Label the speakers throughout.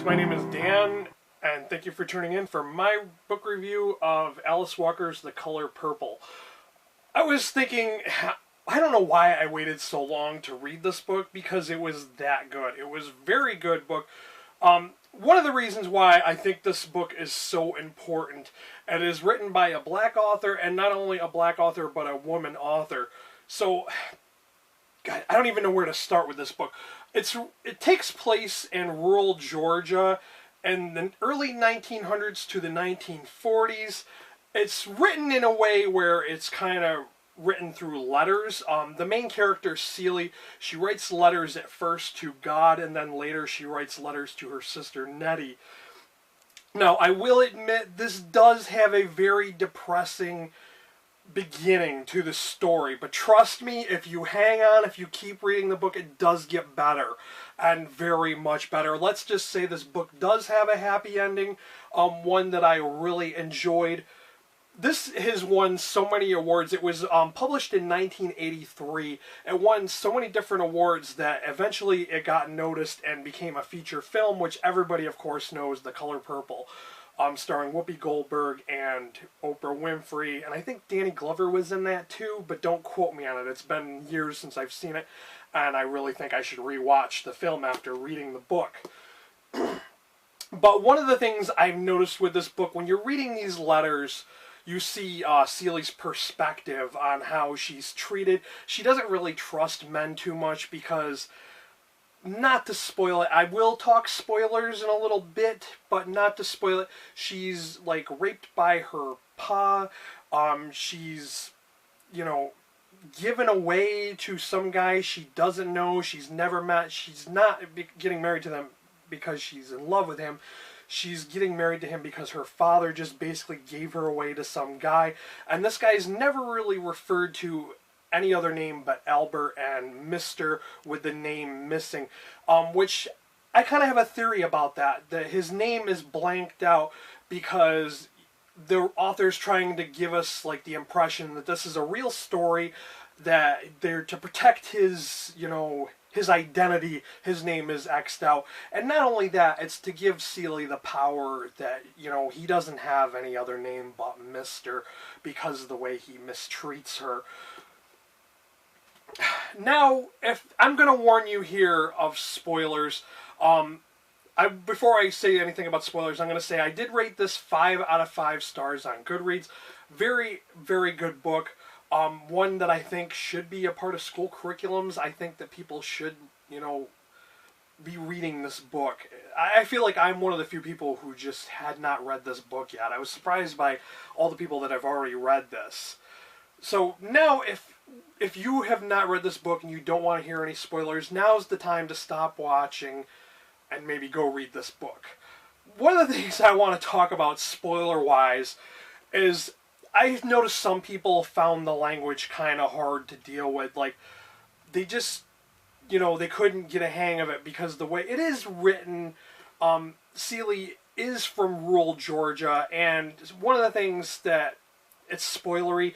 Speaker 1: my name is Dan, and thank you for tuning in for my book review of Alice Walker's The Color Purple. I was thinking, I don't know why I waited so long to read this book, because it was that good. It was a very good book. One of the reasons why I think this book is so important, it is written by a black author, and not only a black author, but a woman author. So, God, I don't even know where to start with this book. It takes place in rural Georgia in the early 1900s to the 1940s. It's written in a way where it's kind of written through letters. The main character, Celie, she writes letters at first to God, and then later she writes letters to her sister, Nettie. Now, I will admit, this does have a very depressing beginning to the story, but trust me, if you hang on, if you keep reading the book, it does get better, and very much better. Let's just say this book does have a happy ending, one that I really enjoyed. This has won so many awards. It was published in 1983. It won so many different awards that eventually it got noticed and became a feature film, which everybody, of course, knows, The Color Purple. Starring Whoopi Goldberg and Oprah Winfrey, and I think Danny Glover was in that too, but don't quote me on it. It's been years since I've seen it, and I really think I should rewatch the film after reading the book. But one of the things I've noticed with this book, when you're reading these letters, you see Celie's perspective on how she's treated. She doesn't really trust men too much because, not to spoil it, I will talk spoilers in a little bit, but not to spoil it, she's, like, raped by her pa. She's, you know, given away to some guy she doesn't know, she's never met. She's not getting married to them because she's in love with him. She's getting married to him because her father just basically gave her away to some guy. And this guy's never really referred to any other name but Albert and Mr. with the name missing, which I kind of have a theory about that his name is blanked out because the author's trying to give us, like, the impression that this is a real story, that they're to protect his, you know, his identity, his name is X'd out. And not only that, it's to give Celie the power that, you know, he doesn't have any other name but Mr. because of the way he mistreats her. Now, if I'm going to warn you here of spoilers, before I say anything about spoilers, I'm going to say I did rate this 5 out of 5 stars on Goodreads. Very, very good book. One that I think should be a part of school curriculums. I think that people should, you know, be reading this book. I feel like I'm one of the few people who just had not read this book yet. I was surprised by all the people that have already read this. So now, if you have not read this book and you don't want to hear any spoilers, now's the time to stop watching and maybe go read this book. One of the things I want to talk about spoiler-wise is I've noticed some people found the language kind of hard to deal with. Like, they just, you know, they couldn't get a hang of it because the way it is written, Celie is from rural Georgia, and one of the things that it's spoilery,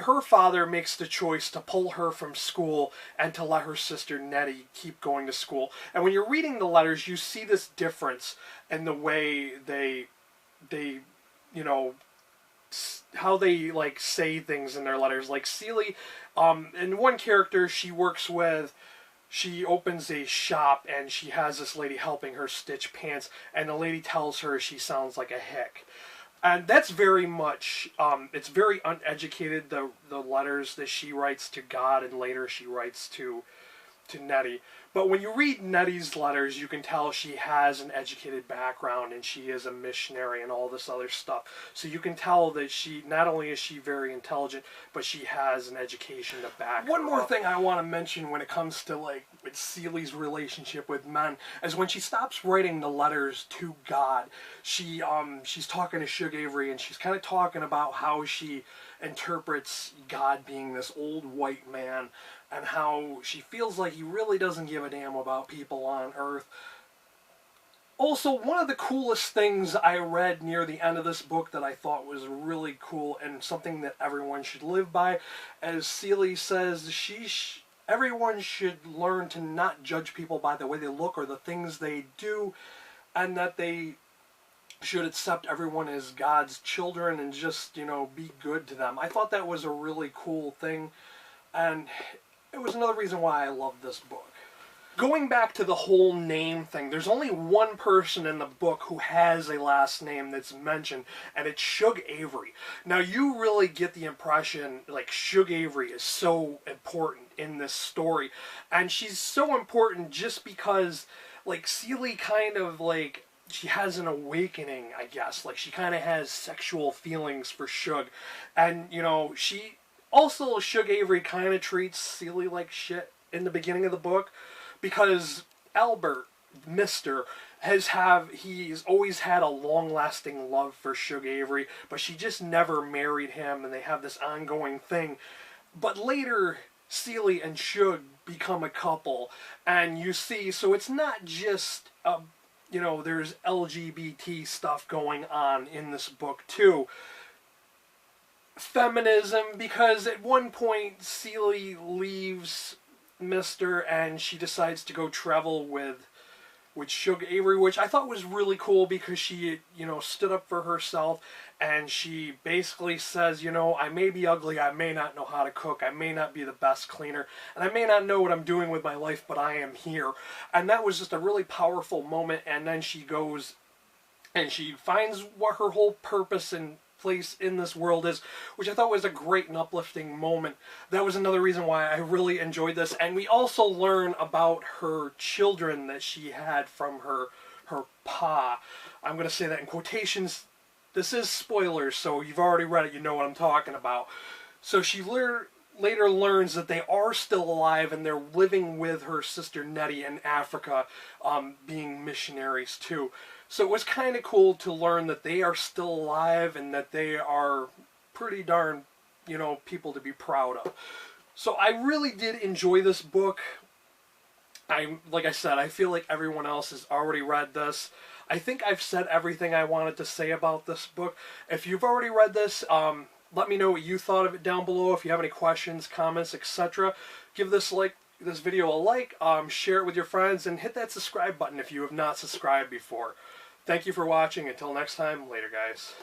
Speaker 1: her father makes the choice to pull her from school and to let her sister Nettie keep going to school. And when you're reading the letters, you see this difference in the way they you know, how they, like, say things in their letters. Like Celie, in one character she works with, she opens a shop and she has this lady helping her stitch pants, and the lady tells her she sounds like a hick. And that's very much, it's very uneducated, the letters that she writes to God and later she writes to Nettie. But when you read Nettie's letters, you can tell she has an educated background and she is a missionary and all this other stuff. So you can tell that she, not only is she very intelligent, but she has an education to back her. One more thing I want to mention when it comes to, like, with Celie's relationship with men is when she stops writing the letters to God, she's talking to Shug Avery, and she's kind of talking about how she interprets God being this old white man, and how she feels like he really doesn't give a damn about people on Earth. Also, one of the coolest things I read near the end of this book that I thought was really cool and something that everyone should live by, as Celie says, everyone should learn to not judge people by the way they look or the things they do. and that they should accept everyone as God's children and just, you know, be good to them. I thought that was a really cool thing, and it was another reason why I love this book. Going back to the whole name thing, there's only one person in the book who has a last name that's mentioned, and it's Shug Avery. Now, you really get the impression, like, Shug Avery is so important in this story, and she's so important just because, like, Seeley kind of, like, she has an awakening, I guess. Like, she kind of has sexual feelings for Shug, and, you know, Shug Avery kind of treats Seeley like shit in the beginning of the book, because Albert, he's always had a long-lasting love for Shug Avery, but she just never married him, and they have this ongoing thing. But later, Seeley and Shug become a couple, and you see, so it's not just, you know, there's LGBT stuff going on in this book, too. Feminism, because at one point, Seeley leaves and she decides to go travel with Shug Avery, which I thought was really cool because she, you know, stood up for herself, and she basically says, you know, I may be ugly, I may not know how to cook, I may not be the best cleaner, and I may not know what I'm doing with my life, but I am here. And that was just a really powerful moment, and then she goes and she finds what her whole purpose and place in this world is, which I thought was a great and uplifting moment. That was another reason why I really enjoyed this. And we also learn about her children that she had from her pa. I'm going to say that in quotations. This is spoilers, so you've already read it, you know what I'm talking about. So she later learns that they are still alive, and they're living with her sister Nettie in Africa, being missionaries too. So it was kind of cool to learn that they are still alive and that they are pretty darn, you know, people to be proud of. So I really did enjoy this book. Like I said, I feel like everyone else has already read this. I think I've said everything I wanted to say about this book. If you've already read this, let me know what you thought of it down below. If you have any questions, comments, etc. Give this video a like, share it with your friends, and hit that subscribe button if you have not subscribed before. Thank you for watching. Until next time, later guys.